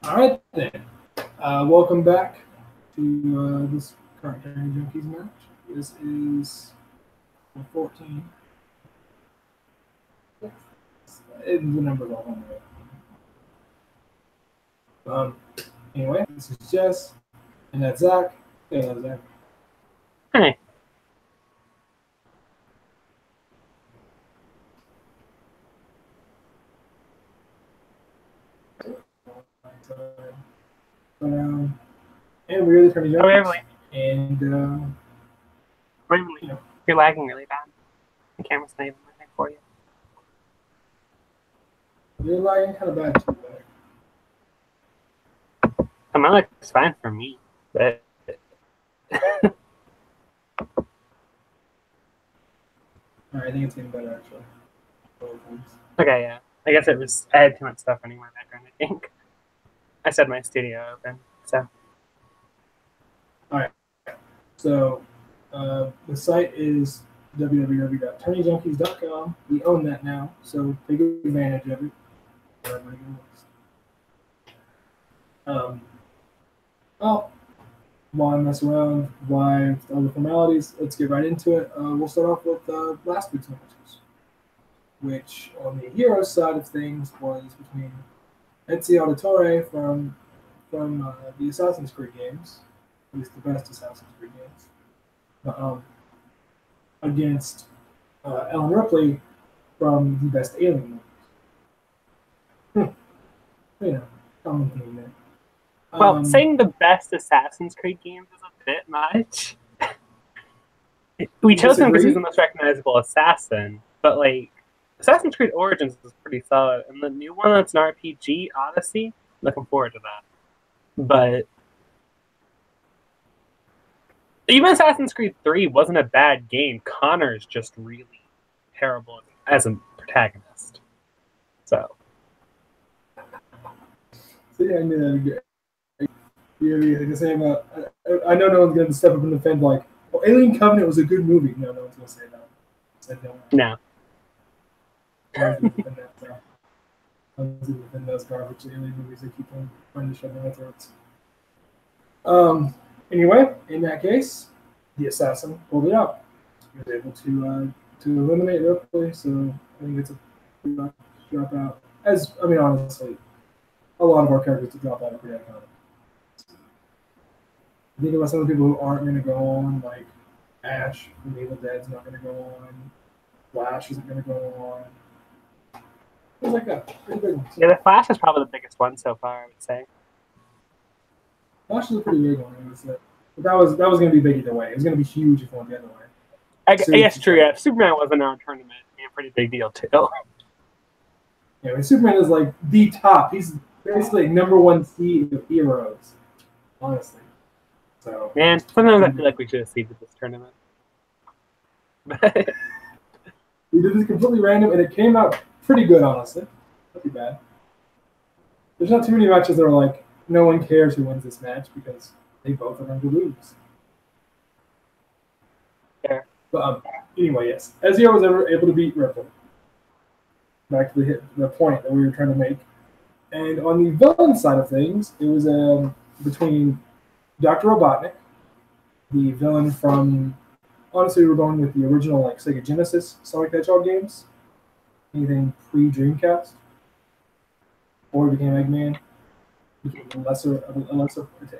All right then. Welcome back to this current Tourney Junkies match. This is 14. The number's all on there. Anyway, this is Jess, and that's Zach. Hey, hello, Zach. Hey. And we're the Tourney Junkies. And you're lagging really bad. The camera's not even working for you. You're lagging kind of bad too. Mine looks fine for me, but Alright, I think it's getting better actually. Okay, yeah. I guess it was. I had too much stuff running in my background. I think I said my studio open, so. All right. So the site is www.tourneyjunkies.com. We own that now, so take advantage of it. Well, why mess around? Why all the formalities? Let's get right into it. We'll start off with last week's matches, which on the Heroes side of things was between Ezio Auditore from the Assassin's Creed games, at least the best Assassin's Creed games, against Ellen Ripley from the best Alien movies. You know, common theme there. Well, saying the best Assassin's Creed games is a bit much. We chose him because he's the most recognizable assassin, but like Assassin's Creed Origins is pretty solid, and the new one that's an RPG, Odyssey, looking forward to that. But even Assassin's Creed 3 wasn't a bad game. Connor's just really terrible as a protagonist. So yeah, I knew that again. I know no one's going to step up and defend like, well, Alien Covenant was a good movie. No one's going to say that. Said no. No. I was going to defend those garbage Alien movies that keep on trying to shove down our throats. Anyway, in that case, the assassin pulled it out. He was able to eliminate Ripley, so I think it's a drop out. Honestly, a lot of our characters to drop out are pretty iconic. Think about some of the people who aren't going to go on, like Ash from Evil Dead's not going to go on. Flash isn't going to go on. Things like that. Pretty big ones. Yeah, the Flash is probably the biggest one so far, I would say. Flash is a pretty big one, I would say. But that was going to be big either way. It was going to be huge if it went the other way. I guess true, yeah. If Superman wasn't in our tournament, it'd be a pretty big deal, too. Yeah, Superman is like the top. He's basically number one seed of heroes, honestly. So, man, sometimes I feel like we should have seeded this tournament. We did this completely random, and it came out pretty good, honestly. Not too bad. There's not too many matches that are like, no one cares who wins this match because they both are going to lose. Fair. But anyway, yes. Ezio was ever able to beat Ripley. Back to the point that we were trying to make. And on the villain side of things, it was between Dr. Robotnik, the villain from, honestly, we're going with the original like Sega Genesis Sonic the Hedgehog games. Anything pre-Dreamcast. Or became Eggman. Became a lesser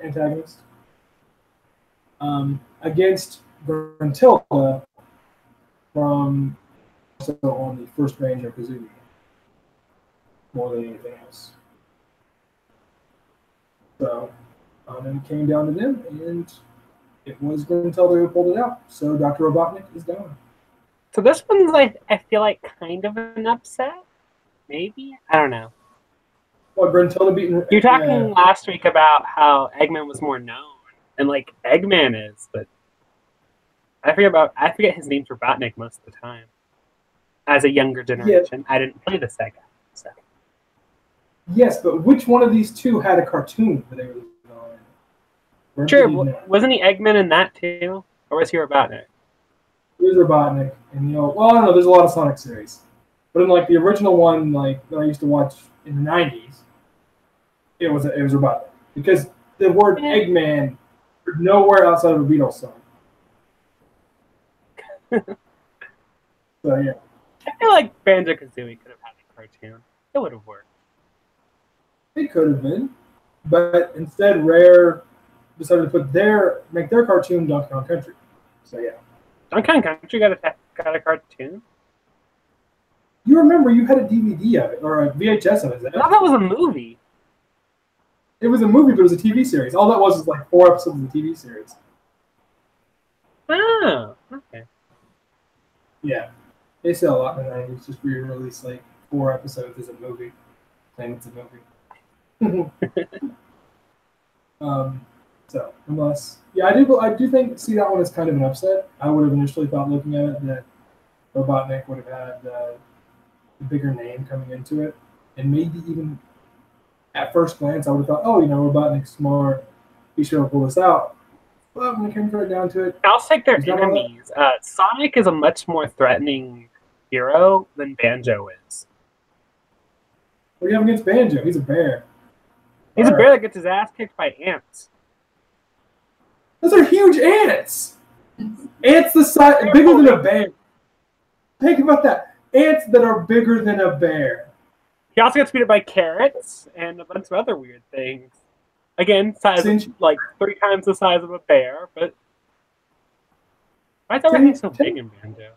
antagonist. Against Gruntilda from also on the first Banjo-Kazooie. More than anything else. So, and it came down to them, and it was Gruntilda who pulled it out. So Dr. Robotnik is down. So this one's like, I feel like kind of an upset, maybe? I don't know. Well, Gruntilda beating... You're talking last week about how Eggman was more known, and like Eggman is, but I forget his name's Robotnik most of the time. As a younger generation, I didn't play the Sega. So. Yes, but which one of these two had a cartoon that they were on? Sure, wasn't he Eggman in that too? Or was he Robotnik? He was Robotnik, and I don't know, there's a lot of Sonic series. But in like the original one, like that I used to watch in the 90s, it was Robotnik. Because the word Eggman is nowhere outside of a Beatles song. So, yeah. I feel like Banjo-Kazooie could have had a cartoon. It would have worked. It could have been. But instead, Rare decided to make their cartoon Donkey Kong Country. So, yeah. Donkey Kong Country got a cartoon? You remember you had a DVD of it, or a VHS of it. I thought that was a movie. It was a movie, but it was a TV series. All that was like 4 episodes of the TV series. Oh, okay. Yeah. They sell a lot in the 90s, just re-release like 4 episodes as a movie. And it's a movie. So, unless... Yeah, I do see that one as kind of an upset. I would have initially thought, looking at it, that Robotnik would have had a bigger name coming into it. And maybe even at first glance, I would have thought, oh, Robotnik's smart. He should have pulled this out. But when it came right down to it... I'll take their enemies. Sonic is a much more threatening hero than Banjo is. What do you have against Banjo? He's a bear. He's a bear that gets his ass kicked by ants. Those are huge ants! Ants the size... bigger than a bear. Think about that. Ants that are bigger than a bear. He also gets beat up by carrots and a bunch of other weird things. Again, like 3 times the size of a bear, but why is everything so big in Banjo?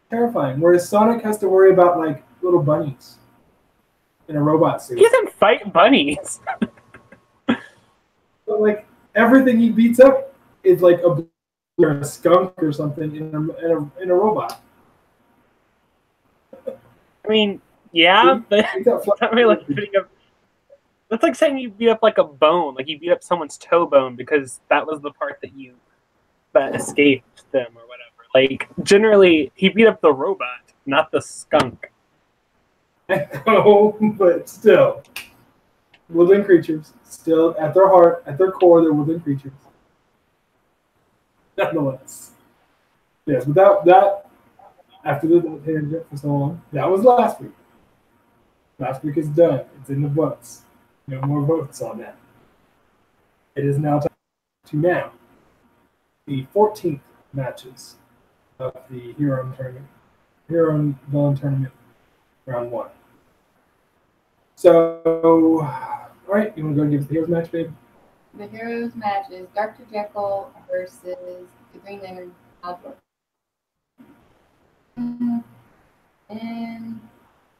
Terrifying. Whereas Sonic has to worry about like little bunnies in a robot suit. He doesn't fight bunnies. But like everything he beats up is like a skunk or something in a robot. I mean, yeah, but it's not really like beating up. That's like saying you beat up like a bone, like you beat up someone's toe bone because that was the part that escaped them or whatever. Like generally, he beat up the robot, not the skunk. No, but still, woodland creatures. Still, at their heart, at their core, they're woodland creatures. Nonetheless, yes. Without that, after the tangent for so long, that was last week. Last week is done. It's in the books. No more votes on that. It is now time to the 14th matches of the Hero and Villain Tournament, round 1. So, all right, you want to go and give us the Heroes match, babe? The Heroes match is Dr. Jekyll versus the Green Lantern, Alpha. And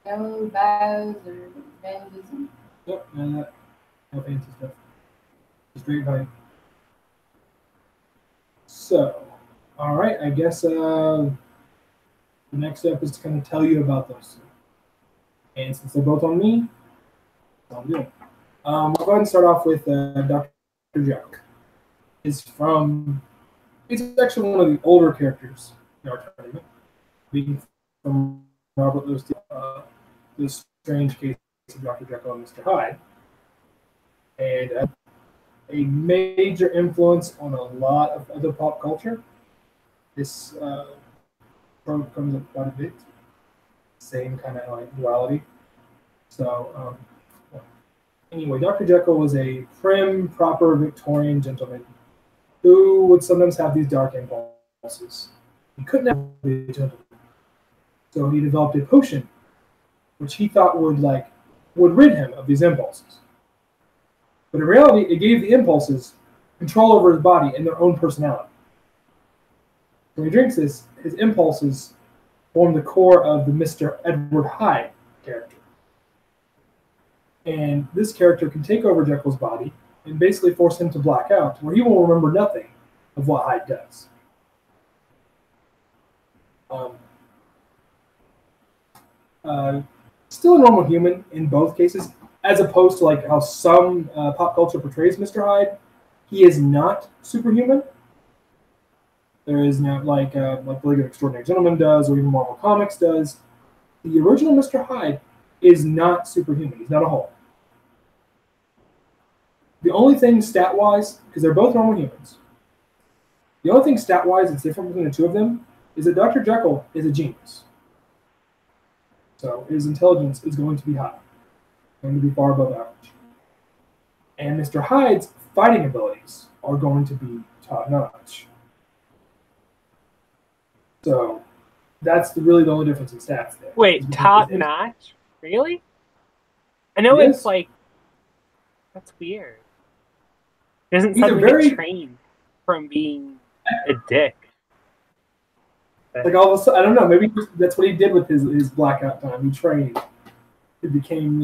no bows or vandalism. Yep, none of that. No fancy stuff. Just straight fight. So, all right, I guess the next step is to kind of tell you about those two. And since they're both on me, that's all I'm doing. We'll go ahead and start off with Dr. Jekyll. It's actually one of the older characters in our tournament, being from Robert Louis, this strange case of Dr. Jekyll and Mr. Hyde, and a major influence on a lot of other pop culture. This trope comes up quite a bit. Same kind of like duality. So, anyway, Dr. Jekyll was a prim, proper Victorian gentleman who would sometimes have these dark impulses. He couldn't have be a gentleman. So he developed a potion which he thought would rid him of these impulses. But in reality, it gave the impulses control over his body and their own personality. When he drinks this, his impulses form the core of the Mr. Edward Hyde character. And this character can take over Jekyll's body and basically force him to black out, where he will remember nothing of what Hyde does. Still a normal human in both cases, as opposed to like how some pop culture portrays Mr. Hyde. He is not superhuman. There is no like the League of Extraordinary Gentlemen does, or even Marvel Comics does. The original Mr. Hyde is not superhuman. He's not a Hulk. The only thing stat-wise, because they're both normal humans, the only thing stat-wise that's different between the two of them is that Dr. Jekyll is a genius. So his intelligence is going to be high, going to be far above average. And Mr. Hyde's fighting abilities are going to be top-notch. So that's really the only difference in stats there. Wait, top-notch? Really? I know Yes. it's like... That's weird. He doesn't suddenly get trained from being a dick. Like all of a sudden, I don't know, maybe that's what he did with his blackout time. He trained. He became,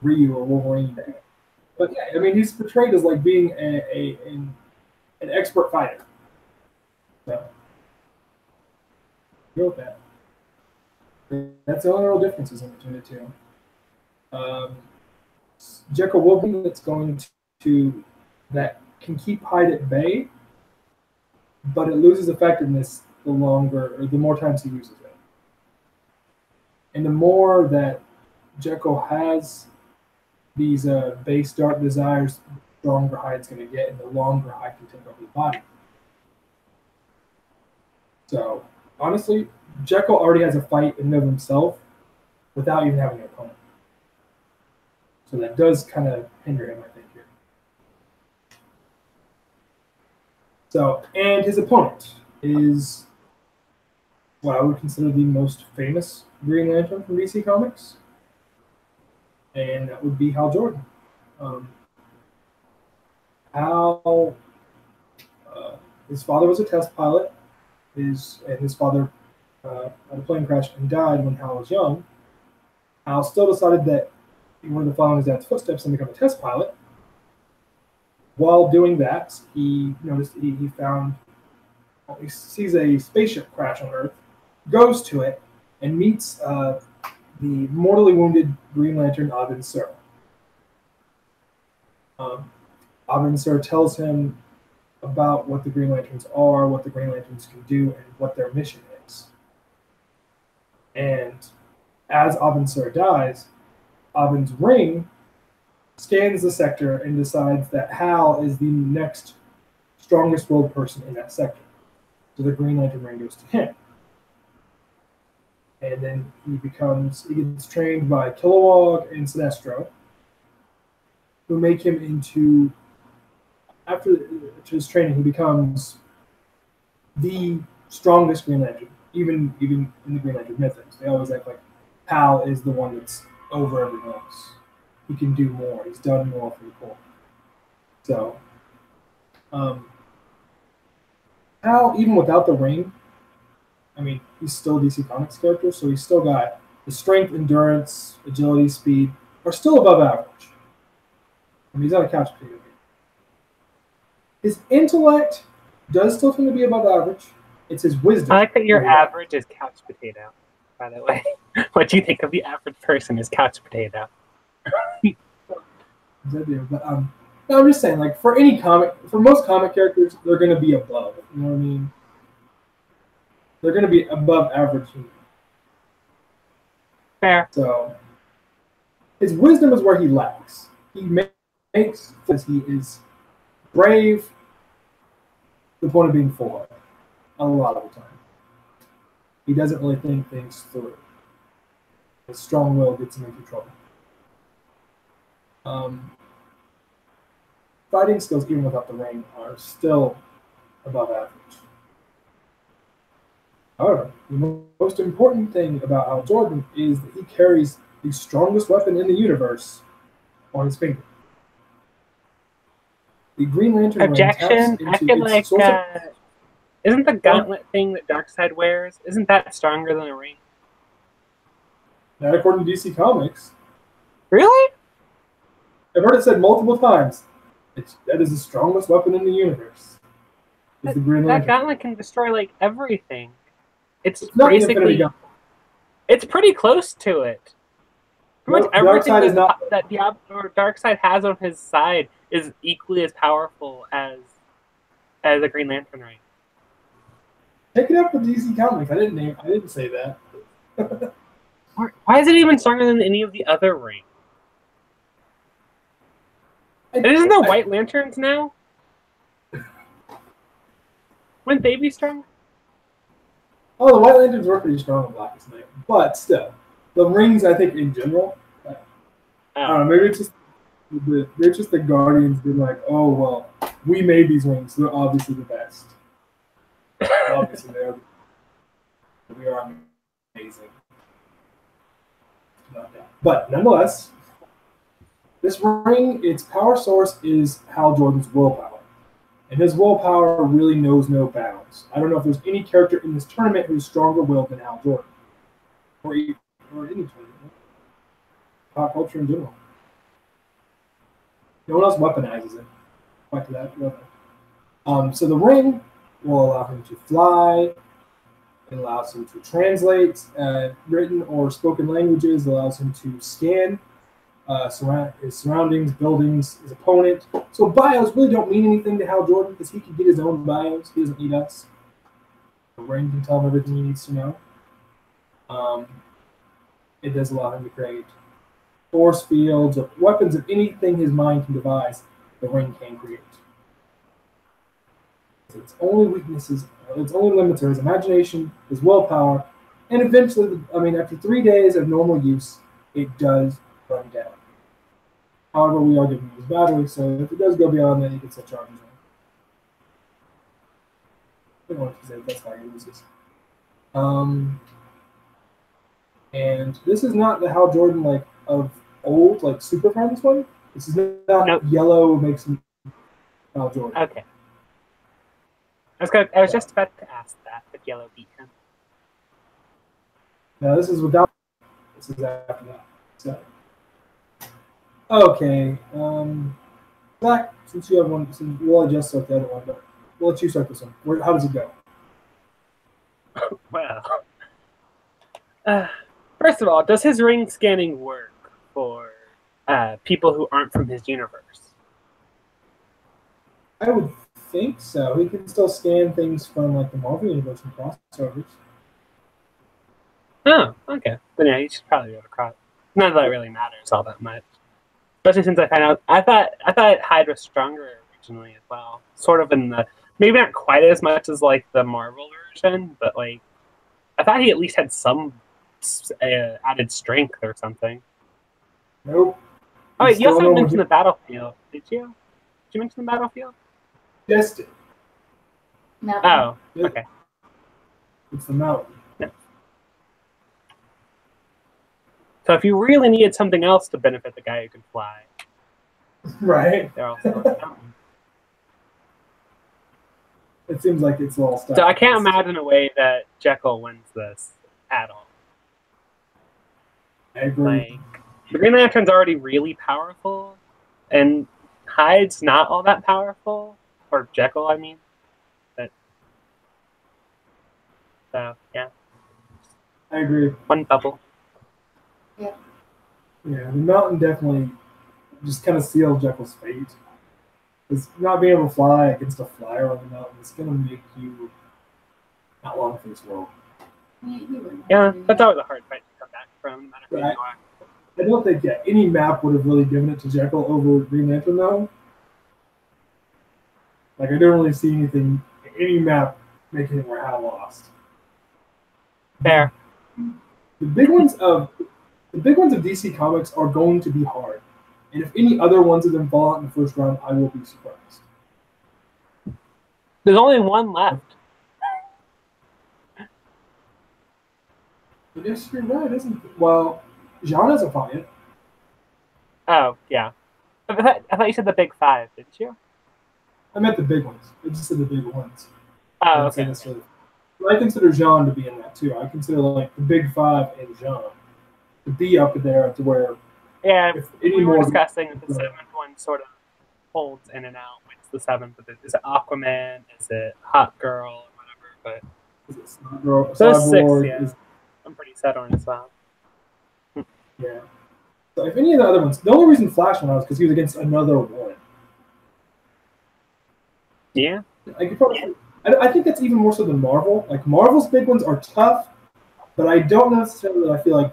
Ryu or Wolverine. But yeah, I mean, he's portrayed as like being an expert fighter. So, go with that. That's the only real differences between the two. Jekyll will be that's going to that can keep Hyde at bay, but it loses effectiveness the more times he uses it. And the more that Jekyll has these base dark desires, the stronger Hyde's going to get, and the longer Hyde can take over the body. So, honestly, Jekyll already has a fight in and of himself without even having an opponent. So that does kind of hinder him, I think, here. So, and his opponent is what I would consider the most famous Green Lantern from DC Comics. And that would be Hal Jordan. Hal, his father was a test pilot. His father had a plane crash and died when Hal was young. Hal still decided that he wanted to follow his dad's footsteps and become a test pilot. While doing that, he noticed he sees a spaceship crash on Earth, goes to it, and meets the mortally wounded Green Lantern Abin Sur. Abin Sur tells him about what the Green Lanterns are, what the Green Lanterns can do, and what their mission is. And as Abin Sur dies, Abin's ring scans the sector and decides that Hal is the next strongest willed person in that sector. So the Green Lantern ring goes to him. And then he gets trained by Kilowog and Sinestro, who make him into, after his training, he becomes the strongest Green Lantern, even in the Green Lantern mythos. They always act like Hal is the one that's over everyone else. He can do more. He's done more for the Corps. So, Hal, even without the ring, I mean, he's still a DC Comics character, so he's still got the strength, endurance, agility, speed are still above average. I mean, he's not a couch potato. His intellect does still tend to be above average. It's his wisdom. I like that your average is couch potato, by the way. What do you think of the average person is couch potato? But no, I'm just saying, like, for most comic characters, they're going to be above. You know what I mean? They're going to be above average human. Fair. So, his wisdom is where he lacks. He makes because he is brave, to the point of being foolhardy a lot of the time. He doesn't really think things through. His strong will gets him into trouble. Fighting skills, even without the ring, are still above average. However, the most important thing about Hal Jordan is that he carries the strongest weapon in the universe on his finger. The Green Lantern Objection. I feel like isn't the gauntlet thing that Darkseid wears, isn't that stronger than a ring? Not according to DC Comics. Really? I've heard it said multiple times. That is the strongest weapon in the universe. Is the Green Lantern. That gauntlet can destroy like everything. It's basically. It's pretty close to it. Pretty much everything that Darkseid has on his side is equally as powerful as a Green Lantern ring. Pick it up with DC Comics. I didn't say that. Why is it even stronger than any of the other rings? Isn't there White Lanterns now? Wouldn't they be strong? Oh, the White Lanterns were pretty strong in Blackest Night, but still, the rings, I think, in general, I don't know, maybe it's just They're just the Guardians being like, oh, well, we made these rings. They're obviously the best. Obviously, we are amazing. But nonetheless, this ring, its power source is Hal Jordan's willpower. And his willpower really knows no bounds. I don't know if there's any character in this tournament who's stronger willed than Hal Jordan. Or any tournament. Pop culture in general. No one else weaponizes it. Back to that. So the ring will allow him to fly. It allows him to translate written or spoken languages. It allows him to scan his surroundings, buildings, his opponent. So bios really don't mean anything to Hal Jordan because he can get his own bios. He doesn't need us. The ring can tell him everything he needs to know. It does allow him to create force fields or weapons of anything his mind can devise. The ring can create. Its only weaknesses, its only limits are his imagination, his willpower, and eventually, after 3 days of normal use, it does run down. However, we are giving him his battery, so if it does go beyond that, he gets a charge on. I don't know if that's how he loses. And this is not the Hal Jordan of old Super Friends one. This is not yellow makes him Hal Jordan. Okay. I was just about to ask that if yellow beat him. No, this is without. This is after that. So. Okay. Zach, since you have one, we'll just start the other one, but we'll let you start this one. How does it go? Well, first of all, does his ring scanning work for people who aren't from his universe? I would think so. He can still scan things from the Marvel universe and crossovers. Oh, okay. Then yeah, he should probably be able to cross. Not that it really matters all that much. Especially since I found out, I thought Hydra was stronger originally as well. Sort of in the maybe not quite as much as the Marvel version, but I thought he at least had some added strength or something. Nope. Oh wait, you also mentioned the battlefield. Did you? Did you mention the battlefield? Yes. No. Oh, okay. It's the mountain. No. So if you really needed something else to benefit the guy who can fly, right? they're also on the mountain. It seems like it's all stuff. So I can't imagine a way that Jekyll wins this at all. I agree. The Green Lantern's already really powerful, and Hyde's not all that powerful. Or Jekyll, I mean. But, so, yeah. I agree. One bubble. Yeah. Yeah, the mountain definitely just kind of sealed Jekyll's fate. Because not being able to fly against a flyer on the mountain is going to make you not long for this world. Yeah, that's always a hard fight to come back from, no matter who you are. I don't think any map would have really given it to Jekyll over Green Lantern, though. I don't really see any map making it where Hal lost. Fair. The big ones of DC Comics are going to be hard. And if any other ones of them fall out in the first round, I will be surprised. There's only one left. I guess you're right, isn't it? Well, Jean hasn't fought yet. Oh, yeah. I thought you said the big five, didn't you? I meant the big ones. I just said the big ones. Oh, okay. I consider Jean to be in that, too. I consider, the big five and Jean to be up there to where... Yeah, we were discussing that the seventh one sort of holds in and out. It's the seventh. Is it Aquaman? Is it Hot Girl? Or whatever, but... Is it Cyborg? Those six, yeah. I'm pretty set on as well. Yeah. So if any of the other ones... The only reason Flash went out is because he was against another one. Yeah. I think that's even more so than Marvel. Marvel's big ones are tough, but I don't necessarily I feel like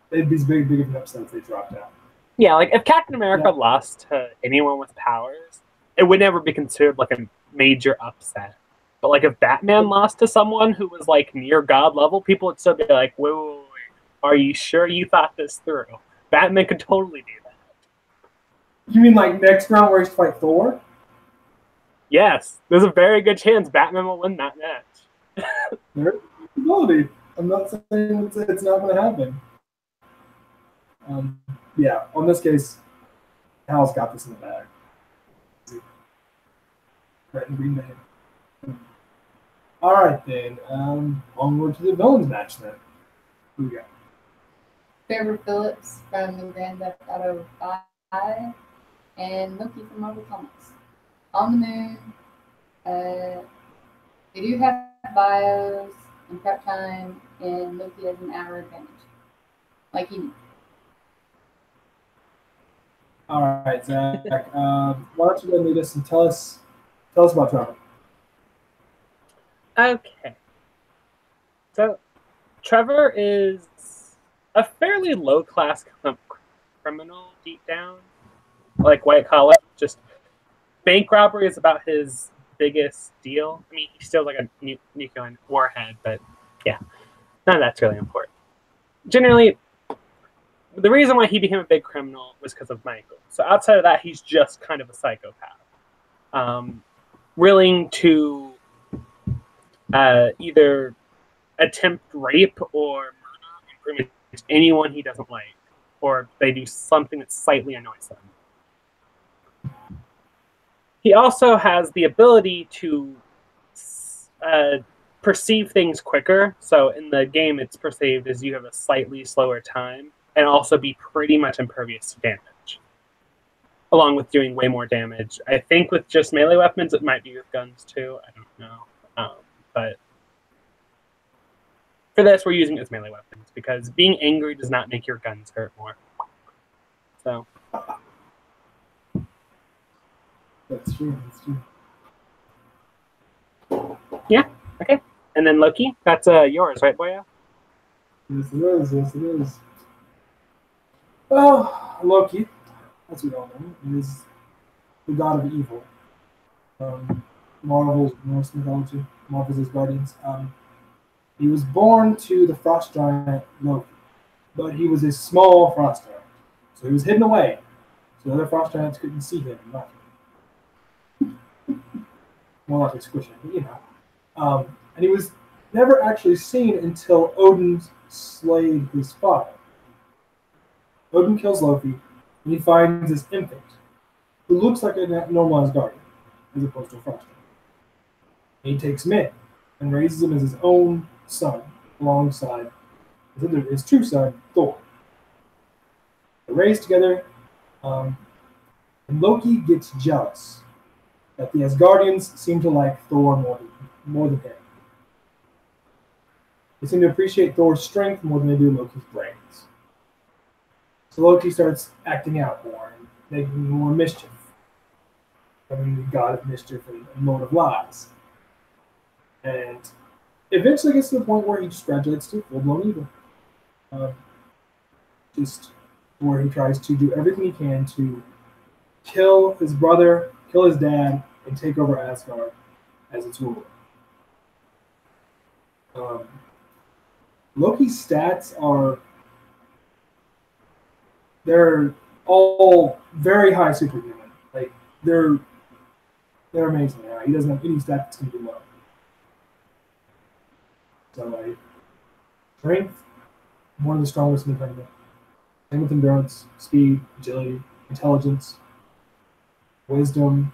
they'd be big enough since they dropped out. Yeah, if Captain America lost to anyone with powers, it would never be considered a major upset. But if Batman lost to someone who was near God level, people would still be like, wait, are you sure you thought this through? Batman could totally do that. You mean like next round where he's fight Thor? Yes, there's a very good chance Batman will win that match. There's a possibility. I'm not saying it's not going to happen. Yeah, on this case, Hal's got this in the bag. Right in Green Bay. All right, then. Onward to the villains match, then. Who we got? Trevor Phillips from the Grand Theft Auto 5 and Loki from Marvel Comics. On the moon, they do have bios and prep time, and Loki has an hour advantage. Like he. All right, Zach. Why don't you go lead us and tell us about Trevor? Okay. So, Trevor is a fairly low-class criminal deep down, like white collar. Just bank robbery is about his biggest deal. I mean, he steals like a nuclear warhead, but yeah, none of that's really important. Generally, the reason why he became a big criminal was because of Michael. So outside of that, he's just kind of a psychopath, willing to either attempt rape or murder and pretty much anyone he doesn't like, or they do something that slightly annoys them. He also has the ability to perceive things quicker. So in the game, it's perceived as you have a slightly slower time, and also be pretty much impervious to damage, along with doing way more damage. I think with just melee weapons, it might be with guns too. I don't know. But for this, we're using it as melee weapons because being angry does not make your guns hurt more. So. That's true. Yeah, okay. And then Loki, that's yours, right, Boya? Yes, it is. Well, Loki, as we all know, is the god of evil. Marvel's Norse mythology, Marvel's his guardians. He was born to the frost giant Loki, but he was a small frost giant, so he was hidden away, so the other frost giants couldn't see him. More like squish him, but you know. And he was never actually seen until Odin slayed his father. Odin kills Loki, and he finds this infant, who looks like a normalized guardian, as opposed to a frost giant. And he takes him in and raises him as his own son, alongside his true son, Thor. They're raised together, and Loki gets jealous that the Asgardians seem to like Thor more than him. They seem to appreciate Thor's strength more than they do Loki's brains. So Loki starts acting out more and making more mischief, becoming the god of mischief and lord of lies. And eventually gets to the point where he just graduates to full-blown evil. Just where he tries to do everything he can to kill his brother, kill his dad, and take over Asgard as its ruler. Loki's stats they're all very high superhuman. Like they're amazing. Yeah. He doesn't have any stats that's gonna be low. So like strength, one of the strongest in the tournament. Same with endurance, speed, agility, intelligence, wisdom,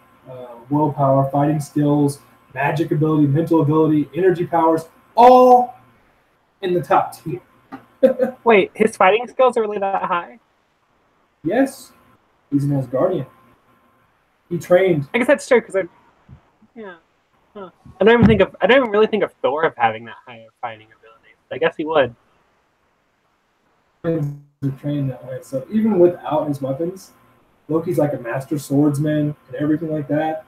willpower, fighting skills, magic ability, mental ability, energy powers, all in the top tier. Wait, his fighting skills are really that high? Yes, he's an Asgardian. He trained. I guess that's true because yeah. Huh. I don't even really think of Thor of having that high of fighting ability. I guess he would. Trained that way. So even without his weapons, Loki's like a master swordsman and everything like that.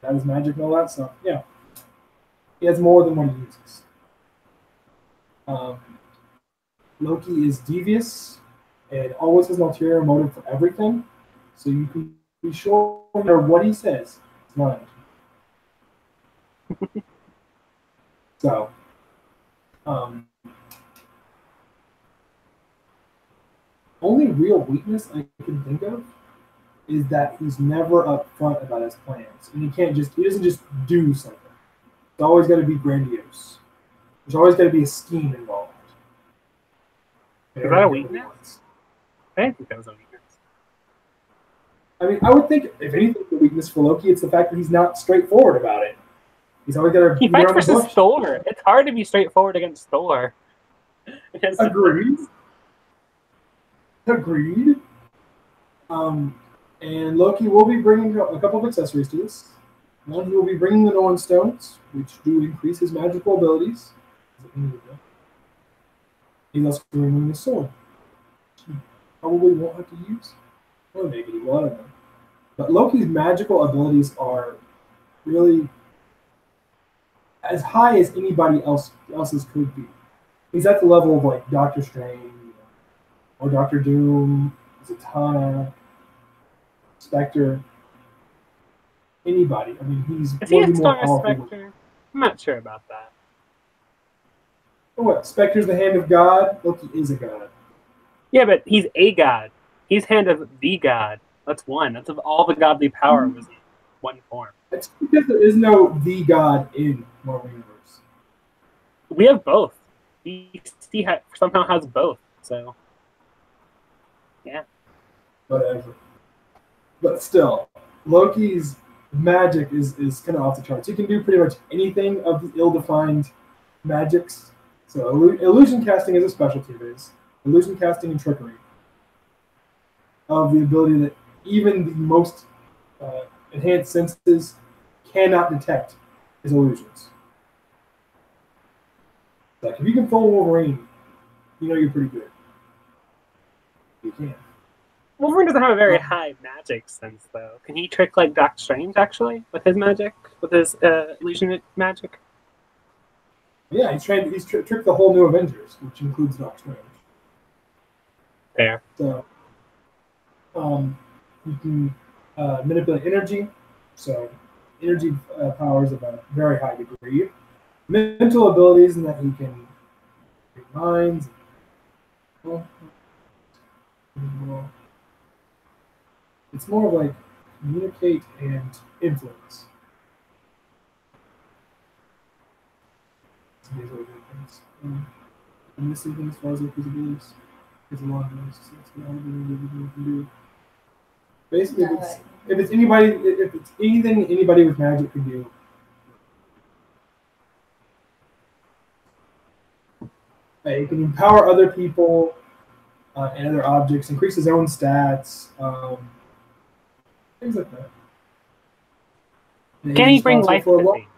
That is magic and all that stuff. Yeah. He has more than what he uses. Loki is devious and always has an ulterior motive for everything. So you can be sure no matter what he says, it's not. So, only real weakness I can think of is that he's never upfront about his plans, and he doesn't just do something. It's always got to be grandiose. There's always got to be a scheme involved. Is that a weakness? I didn't think that was a weakness. I mean, I would think, if anything, the weakness for Loki, it's the fact that he's not straightforward about it. He's always got to. He fights versus Thor. It's hard to be straightforward against Thor. Agreed. Agreed. And Loki will be bringing a couple of accessories to this. One, he will be bringing the Norn Stones, which do increase his magical abilities. He's also bringing the sword, which he probably won't have to use. Or maybe he will, I don't know. But Loki's magical abilities are really as high as anybody else's could be. He's at the level of like Doctor Strange, or Doctor Doom, Zatanna, Spectre, anybody. I mean, he's is he a star Spectre? I'm not sure about that. Oh, what? Spectre's the hand of God? Loki is a god. Yeah, but he's a god. He's hand of the god. That's one. That's of all the godly power was in one form. It's because there is no the god in Marvel Universe. We have both. DC somehow has both. So, yeah. Whatever. But still, Loki's magic is kind of off the charts. He can do pretty much anything of the ill-defined magics. So illusion casting is a specialty of his. Illusion casting and trickery. Of the ability that even the most enhanced senses cannot detect his illusions. Like, if you can fool Wolverine, you know you're pretty good. You can. Wolverine doesn't have a very high magic sense, though. Can he trick like Doctor Strange, actually, with his magic? With his illusion magic? Yeah, he's tricked the whole new Avengers, which includes Doctor Strange. Fair. So, you can manipulate energy. So, energy powers of a very high degree. Mental abilities, in that he can read minds. It's more of like communicate and influence. These are good things. I'm missing things as far as Loki's abilities. There's a lot of those. So that's what all the individual can do. Basically, if it's anything anybody with magic can do. He can empower other people and other objects, increase his own stats, things like that. Can he bring life to things?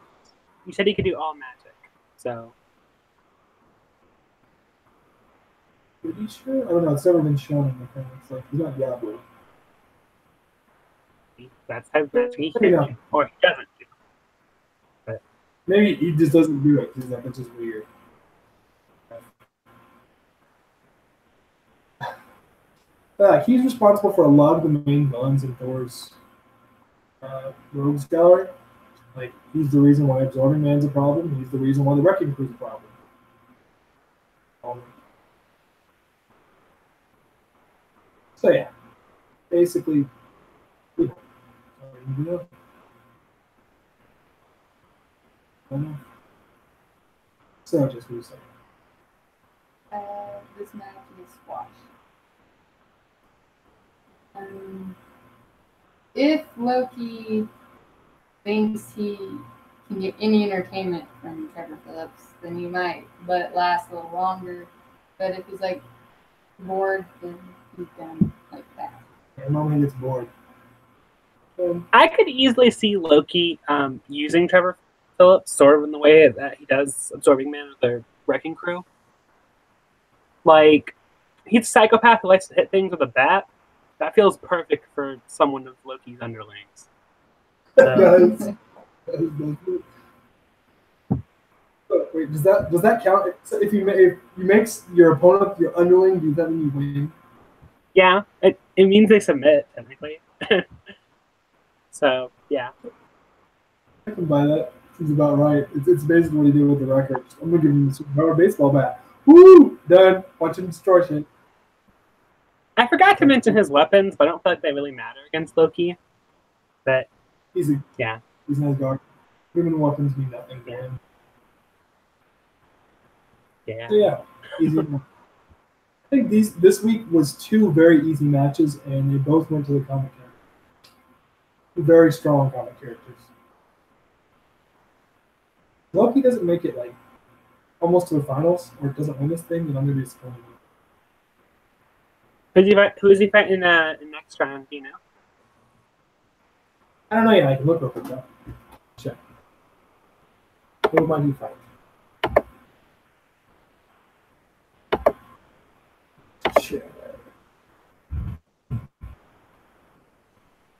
You said he could do all magic, so. Are you sure? I don't know. It's never been shown in the comics. Like, he's not Diablo. That's how magic he can do, or he doesn't do. But maybe he just doesn't do it. He's like, it's just weird. He's responsible for a lot of the main villains in Thor's rogues gallery. Like, he's the reason why Absorbing Man's a problem. He's the reason why the Wrecking Crew's a problem. So yeah, basically, we know. So just what you say. This match is squash. If Loki thinks he can get any entertainment from Trevor Phillips, then he might, but last a little longer. But if he's like bored, then he's done like that. Yeah, the moment he gets bored. I could easily see Loki using Trevor Phillips sort of in the way that he does Absorbing Man with the Wrecking Crew. Like, he's a psychopath who likes to hit things with a bat. That feels perfect for someone of Loki's underlings. Wait, does that count? So if you make your opponent your underling, does that mean you win? Yeah, it means they submit technically. So yeah, I can buy that. Seems about right. It's basically what he did with the record. I'm gonna give him a superpower baseball bat. Woo! Done. Watch him destroy shit. I forgot to mention his weapons, but I don't feel like they really matter against Loki. But He's a yeah, he's an Asgard. Human weapons mean nothing to him. yeah. So yeah, easy. I think this week was 2 very easy matches, and they both went to the comic characters. 2 very strong comic characters. Loki doesn't make it like almost to the finals, or doesn't win this thing, then I'm gonna be disappointed. Who is he fighting in next round? Do you know? I don't know yet. I can look real quick though. Check. Who might he fight? Check.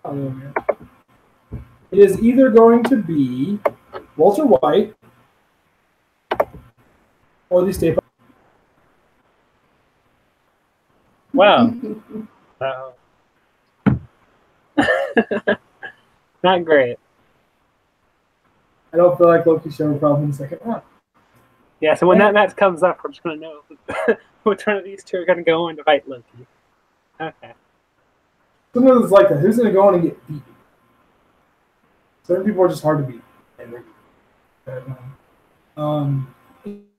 Oh, man. It is either going to be Walter White or the Stay. Wow. Not great. I don't feel like Loki showed a problem in the second round. Yeah, so when that match comes up, we're just going to know which one of these 2 are going to go in to fight Loki. Okay. Sometimes it's like that. Who's going to go in and get beat? Certain people are just hard to beat.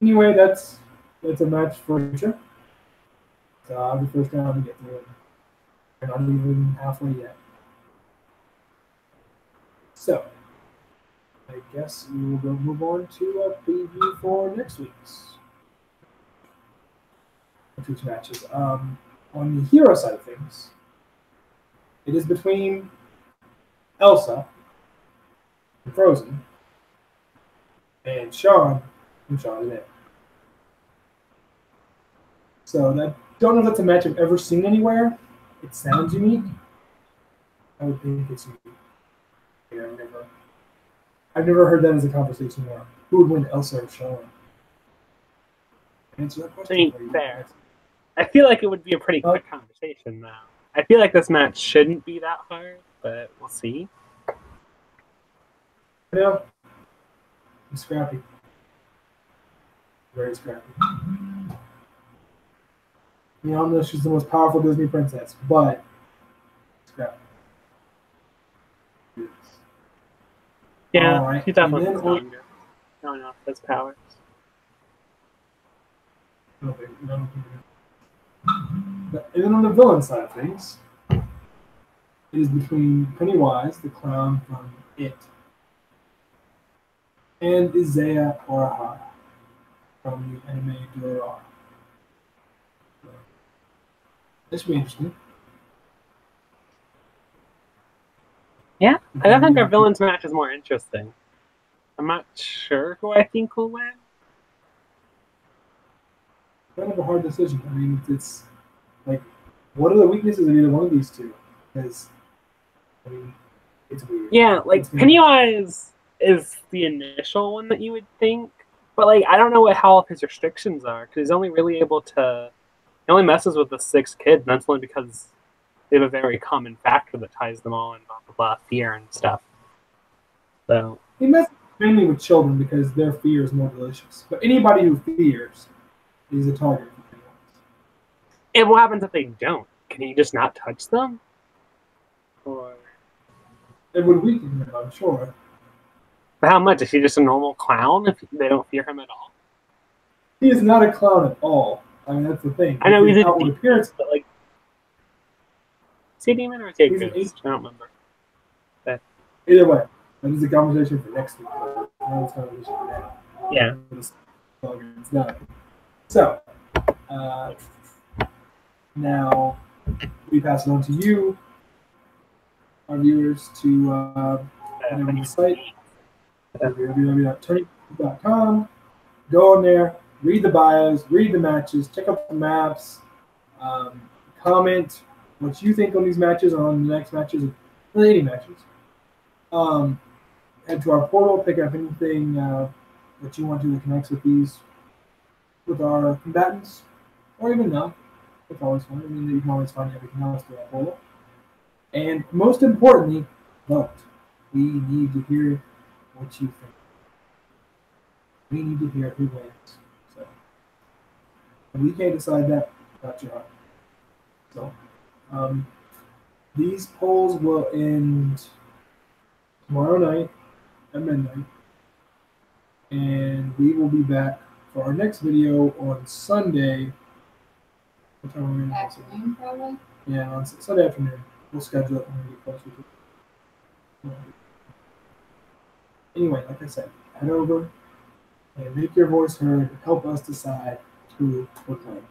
Anyway, that's a match for future. So the first round to get through it. We're not even halfway yet. So, I guess we will go move on to a preview for next week's matches. On the hero side of things, it is between Elsa from Frozen and Sean from Shaun of the Dead. So I don't know if that's a match I've ever seen anywhere. It sounds unique. I would think it's unique. Yeah, I've never heard that as a conversation where who would win, Elsa or Sean? Answer that question. Fair. I feel like it would be a pretty quick conversation now. I feel like this match shouldn't be that hard, but we'll see. Yeah. It's scrappy. Very scrappy. I don't know if she's the most powerful Disney princess, but scrappy. Yeah, right. she's definitely stronger. No, that's powers. No. And then on the villain side of things, it is between Pennywise, the clown from It, and Isaiah Orahara from the anime Durarara. This should be interesting. Yeah, I don't think our villains match is more interesting. I'm not sure who I think will win. Kind of a hard decision. I mean, it's like, what are the weaknesses of either one of these 2? Because, I mean, it's weird. Yeah, like Pennywise is the initial one that you would think, but like I don't know what how his restrictions are because he's only really able to. He only messes with the 6 kids, and that's only because they have a very common factor that ties them all in, blah blah blah, fear and stuff. So he messes mainly with children because their fear is more delicious. But anybody who fears is a target. And what happens if they don't? Can he just not touch them? Or it would weaken him, I'm sure. But how much? Is he just a normal clown if they don't fear him at all? He is not a clown at all. I mean, that's the thing. I know he's an outward appearance, but like, is he a demon or is he a ghost? I don't remember. But either way, that is a conversation for next week. Yeah. It's not. So, now we pass it on to you, our viewers, to on the site, www.tourney.com. Go on there, read the bios, read the matches, check out the maps, comment what you think on these matches, on the next matches, or any matches. Head to our portal, pick up anything that you want to that connects with our combatants, or even not. It's always fun. I mean, you can always find everything else through our portal. And most importantly, vote. We need to hear what you think. We need to hear who wins. So, and we can't decide that without your heart. So, these polls will end tomorrow night at midnight, and we will be back for our next video on Sunday. What time are we going to Afternoon, probably. Yeah, on Sunday afternoon. We'll schedule it when we get closer to it. Anyway, like I said, head over and make your voice heard. Help us decide who we're playing.